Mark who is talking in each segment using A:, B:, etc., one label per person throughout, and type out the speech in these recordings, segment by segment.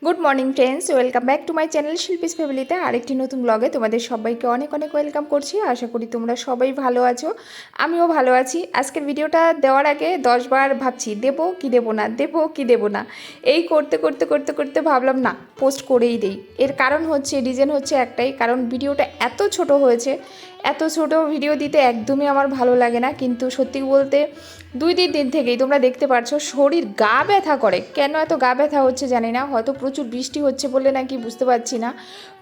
A: Good morning friends, welcome back to my channel Shilpi's ফ্যামিলিতে আরেকটি নতুন ব্লগে তোমাদের সবাইকে অনেক অনেক ওয়েলকাম করছি। আশা করি তোমরা সবাই ভালো আছো, আমিও ভালো আছি। আজকের ভিডিওটা দেওয়ার আগে 10 বার ভাবছি দেবো কি দেবো না, দেবো কি দেবো না। এই করতে করতে করতে করতে ভাবলাম না, পোস্ট করেই দেই। এর কারণ হচ্ছে, রিজন হচ্ছে একটাই, কারণ ভিডিওটা এত ছোট হয়েছে। এত ছোট ভিডিও দিতে একদমই আমার ভালো লাগে না, কিন্তু সত্যি বলতে 2-3 দিন থেকেই তোমরা দেখতে পাচ্ছ শরীর গা ব্যথা করে। কেন এত গা ব্যথা হচ্ছে জানি না, হয়তো প্রচুর বৃষ্টি হচ্ছে বলে নাকি বুঝতে পারছি না।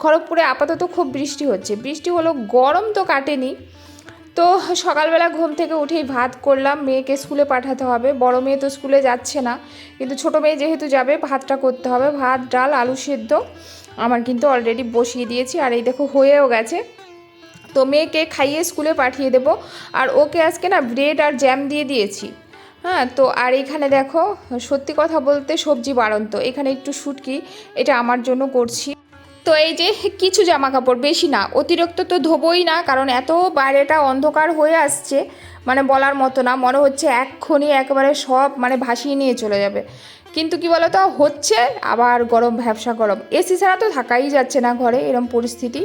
A: খড়গপুরে আপাতত খুব বৃষ্টি হচ্ছে, বৃষ্টি হলো, গরম তো কাটেনি। তো সকালবেলা ঘুম থেকে উঠেই ভাত করলাম, মেয়েকে স্কুলে পাঠাতে হবে। বড় মেয়ে তো স্কুলে যাচ্ছে না, কিন্তু ছোটো মেয়ে যেহেতু যাবে ভাতটা করতে হবে। ভাত, ডাল, আলু সেদ্ধ আমার কিন্তু অলরেডি বসিয়ে দিয়েছি, আর এই দেখো হয়েও গেছে। তো মেয়েকে খাইয়ে স্কুলে পাঠিয়ে দেবো। আর ওকে আজকে না ব্রেড আর জ্যাম দিয়ে দিয়েছি। হ্যাঁ, তো আর এখানে দেখো, সত্যি কথা বলতে সবজি বাড়ন্ত, এখানে একটু শুটকি, এটা আমার জন্য করছি। তো এই যে কিছু জামা কাপড়, বেশি না, অতিরিক্ত তো ধোবই না, কারণ এত বাইরেটা অন্ধকার হয়ে আসছে, মানে বলার মতো না। মনে হচ্ছে এক্ষুনি একেবারে সব মানে ভাসিয়ে নিয়ে চলে যাবে। কিন্তু কি বলতো, হচ্ছে আবার গরম, ভ্যাবসা গরম, এসি ছাড়া তো থাকাই যাচ্ছে না ঘরে, এরম পরিস্থিতি।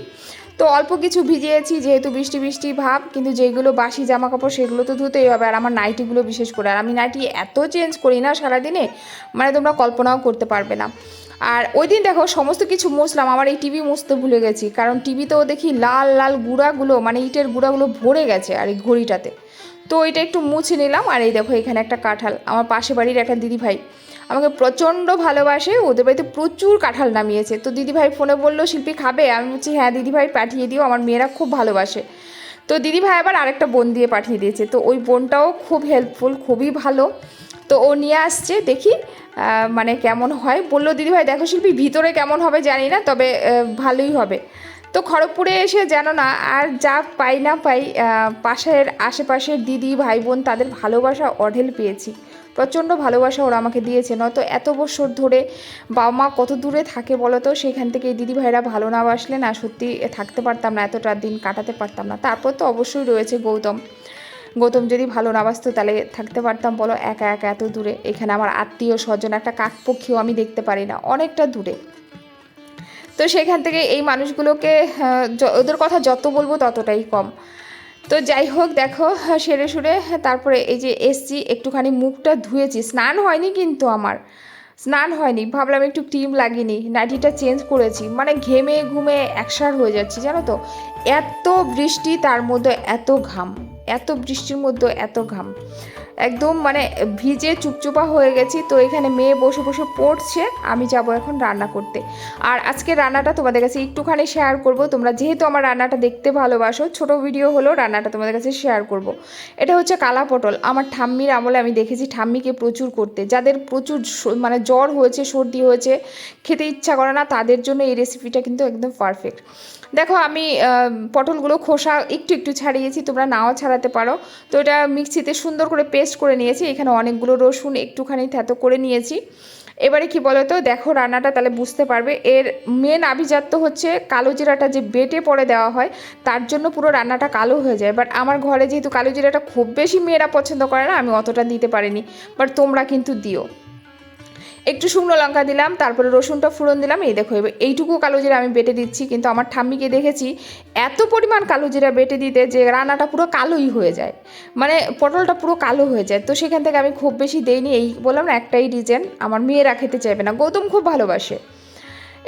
A: তো অল্প কিছু ভিজিয়েছি, যেহেতু বৃষ্টি বৃষ্টি ভাব, কিন্তু যেগুলো বাসি জামা কাপড় সেগুলো তো ধুতেই হবে। আর আমার নাইটিগুলো বিশেষ করে, আর আমি নাইটি এত চেঞ্জ করি না সারাদিনে, মানে তোমরা কল্পনাও করতে পারবে না। আর ওই দিন দেখো সমস্ত কিছু মুছলাম, আমার এই টিভি মুছতে ভুলে গেছি, কারণ টিভিতেও দেখি লাল লাল গুঁড়াগুলো, মানে ইটের গুঁড়াগুলো ভরে গেছে আর এই ঘড়িটাতে। তো এটা একটু মুছে নিলাম। আর এই দেখো এখানে একটা কাঁঠাল, আমার পাশে বাড়ির একটা দিদিভাই আমাকে প্রচণ্ড ভালোবাসে, ওদের বাড়িতে প্রচুর কাঁঠাল নামিয়েছে। তো দিদিভাই ফোনে বললো শিল্পী খাবে, আমি বলছি হ্যাঁ দিদিভাই পাঠিয়ে দিও, আমার মেয়েরা খুব ভালোবাসে। তো দিদিভাই আবার আরেকটা বোন দিয়ে পাঠিয়ে দিয়েছে, তো ওই বোনটাও খুব হেল্পফুল, খুবই ভালো। তো ও নিয়ে আসছে, দেখি মানে কেমন হয়। বললো দিদিভাই দেখো শিল্পী ভিতরে কেমন হবে জানি না, তবে ভালোই হবে। তো খড়গপুরে এসে জানো না, আর যা পাই না পাই, পাশের আশেপাশের দিদি ভাই বোন তাদের ভালোবাসা অঢেল পেয়েছি। প্রচণ্ড ভালোবাসা ওরা আমাকে দিয়েছে, নয়তো এত বছর ধরে বাবা মা কত দূরে থাকে বলো তো, সেখান থেকে এই দিদি ভাইরা ভালো না বাসলে না সত্যি থাকতে পারতাম না, এতটা দিন কাটাতে পারতাম না। তারপর তো অবশ্যই রয়েছে গৌতম, গৌতম যদি ভালো না বাসতো তাহলে থাকতে পারতাম বলো একা একা এত দূরে। এখানে আমার আত্মীয় স্বজন, একটা কাকপক্ষীও আমি দেখতে পারি না, অনেকটা দূরে। তো সেখান থেকে এই মানুষগুলোকে ওদের কথা যত বলবো ততটাই কম। তো যাই হোক দেখো, সেরে সুরে তারপরে এই যে এসছি, একটুখানি মুখটা ধুয়েছি, স্নান হয়নি কিন্তু আমার, স্নান হয়নি, ভাবলাম একটু ক্রিম লাগিনি, নাইটিটা চেঞ্জ করেছি, মানে ঘেমে ঘুমে একসার হয়ে যাচ্ছি জানো তো। এত বৃষ্টি, তার মধ্যে এত ঘাম, এত বৃষ্টির মধ্যে এত ঘাম, একদম মানে ভিজে চুপচুপা হয়ে গেছি। তো এখানে মেয়ে বসে বসে পড়ছে, আমি যাব এখন রান্না করতে। আর আজকে রান্নাটা তোমাদের কাছে একটুখানি শেয়ার করব, তোমরা যেহেতু আমার রান্নাটা দেখতে ভালোবাসো, ছোট ভিডিও হলেও রান্নাটা তোমাদের কাছে শেয়ার করব। এটা হচ্ছে কালা পটল, আমার ঠাম্মির আমলে আমি দেখেছি ঠাম্মিকে প্রচুর করতে, যাদের প্রচুর মানে জ্বর হয়েছে, সর্দি হয়েছে, খেতে ইচ্ছা করে না, তাদের জন্য এই রেসিপিটা কিন্তু একদম পারফেক্ট। দেখো আমি পটলগুলো খোসা একটু একটু ছাড়িয়েছি, তোমরা নাও ছাড়াতে পারো। তো এটা মিক্সিতে সুন্দর করে পেস্ট করে নিয়েছি, এখানে অনেকগুলো রসুন একটুখানি থেতো করে নিয়েছি। এবারে কি বলো তো, দেখো রান্নাটা তাহলে বুঝতে পারবে। এর মেন আভিজাত্য হচ্ছে কালো জিরাটা যে বেটে পরে দেওয়া হয়, তার জন্য পুরো রান্নাটা কালো হয়ে যায়। বাট আমার ঘরে যেহেতু কালো জিরাটা খুব বেশি মেয়েরা পছন্দ করে না, আমি অতটা দিতে পারিনি, বাট তোমরা কিন্তু দিও। একটু শুকনো লঙ্কা দিলাম, তারপরে রসুনটা ফোড়ন দিলাম। এই দেখো এবার এইটুকু কালো জিরা আমি বেটে দিচ্ছি, কিন্তু আমার ঠাম্মিকে দেখেছি এত পরিমাণ কালো জিরা বেটে দিতে যে রান্নাটা পুরো কালোই হয়ে যায়, মানে পটলটা পুরো কালো হয়ে যায়। তো সেখান থেকে আমি খুব বেশি দেইনি, এই বললাম না একটাই রিজন, আমার মেয়েরা খেতে চাইবে না, গৌতম খুব ভালোবাসে।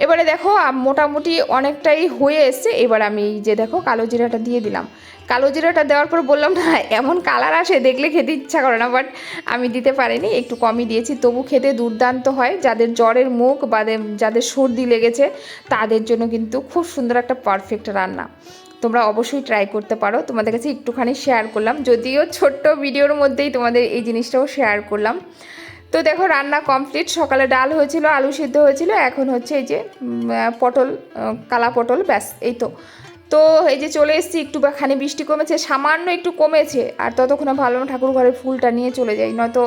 A: এবারে দেখো মোটামুটি অনেকটাই হয়ে এসছে, এবার আমি এই যে দেখো কালো জিরাটা দিয়ে দিলাম। কালো জিরাটা দেওয়ার পর বললাম না এমন কালার আসে দেখলে খেতে ইচ্ছা করে না, বাট আমি দিতে পারিনি, একটু কমই দিয়েছি, তবু খেতে দুর্দান্ত হয়। যাদের জ্বরের মুখ বা যাদের সর্দি লেগেছে তাদের জন্য কিন্তু খুব সুন্দর একটা পারফেক্ট রান্না, তোমরা অবশ্যই ট্রাই করতে পারো। তোমাদের কাছে একটুখানি শেয়ার করলাম, যদিও ছোট্ট ভিডিওর মধ্যেই তোমাদের এই জিনিসটাও শেয়ার করলাম। তো দেখো রান্না কমপ্লিট, সকালে ডাল হয়েছিল, আলু সিদ্ধ হয়েছিল, এখন হচ্ছে এই যে পটল, কালা পটল, ব্যাস এই তো। তো এই যে চলে এসেছি, একটুখানি বৃষ্টি কমেছে, সামান্য একটু কমেছে, আর ততক্ষণে ভাবলাম ঠাকুর ঘরের ফুলটা নিয়ে চলে যাই, নয়তো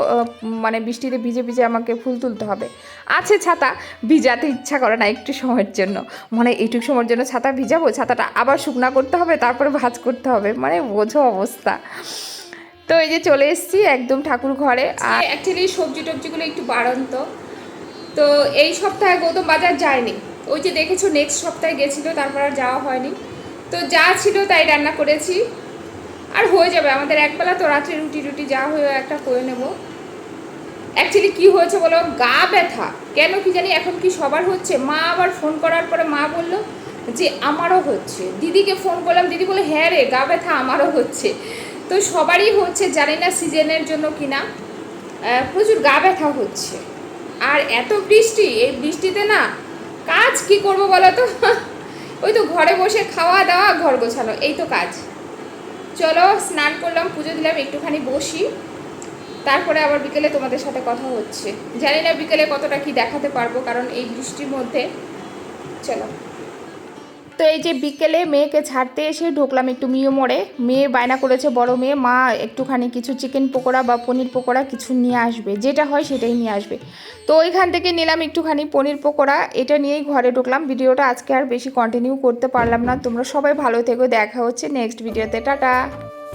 A: মানে বৃষ্টিতে ভিজে ভিজে আমাকে ফুল তুলতে হবে। আছে ছাতা, ভিজাতে ইচ্ছা করে না একটু সময়ের জন্য, মানে এইটুকু সময়ের জন্য ছাতা ভিজাবো, ছাতাটা আবার শুকনা করতে হবে, তারপরে ভাঁজ করতে হবে, মানে বোঝো অবস্থা। তো এই যে চলে এসেছি একদম ঠাকুর ঘরে। আর অ্যাকচুয়ালি সবজি টবজিগুলো একটু বাড়ন্ত, তো এই সপ্তাহে গৌতম বাজার যায়নি, ওই যে দেখেছো নেক্সট সপ্তাহে গেছিলো, তারপর আর যাওয়া হয়নি। তো যা ছিল তাই রান্না করেছি, আর হয়ে যাবে আমাদের একবেলা, তো রাত্রে রুটি রুটি যা হয়ে একটা করে নেবো। অ্যাকচুয়ালি কী হয়েছে বলো, গা ব্যথা কেন কি জানি, এখন কি সবার হচ্ছে। মা আবার ফোন করার পরে মা বলল যে আমারও হচ্ছে। দিদিকে ফোন করলাম, দিদি বলে হ্যাঁ রে গা ব্যথা আমারও হচ্ছে। তো সবারই হচ্ছে, জানি না সিজনের জন্য কিনা, প্রচুর গা ব্যথা হচ্ছে। আর এত বৃষ্টি, এই বৃষ্টিতে না কাজ কি করব বলো তো ওই তো ঘরে বসে খাওয়া দাওয়া ঘর গোছানো, এই তো কাজ। চলো স্নান করলাম, পুজো দিলাম, একটুখানি বসি, তারপরে আবার বিকেলে তোমাদের সাথে কথা হচ্ছে। জানি না বিকেলে কতটা কি দেখাতে পারবো, কারণ এই বৃষ্টির মধ্যে। চলো, তো এই যে বিকেলে মেয়েকে ছাড়তে এসে ঢুকলাম একটু মিও মোড়ে। মেয়ে বায়না করেছে, বড় মেয়ে, মা একটুখানি কিছু চিকেন পকোড়া বা পনির পকোড়া কিছু নিয়ে আসবে, যেটা হয় সেটাই নিয়ে আসবে। তো ওইখান থেকে নিলাম একটুখানি পনির পকোড়া, এটা নিয়েই ঘরে ঢুকলাম। ভিডিওটা আজকে আর বেশি কন্টিনিউ করতে পারলাম না। তোমরা সবাই ভালো থেকো, দেখা হচ্ছে নেক্সট ভিডিওতে, টাটা।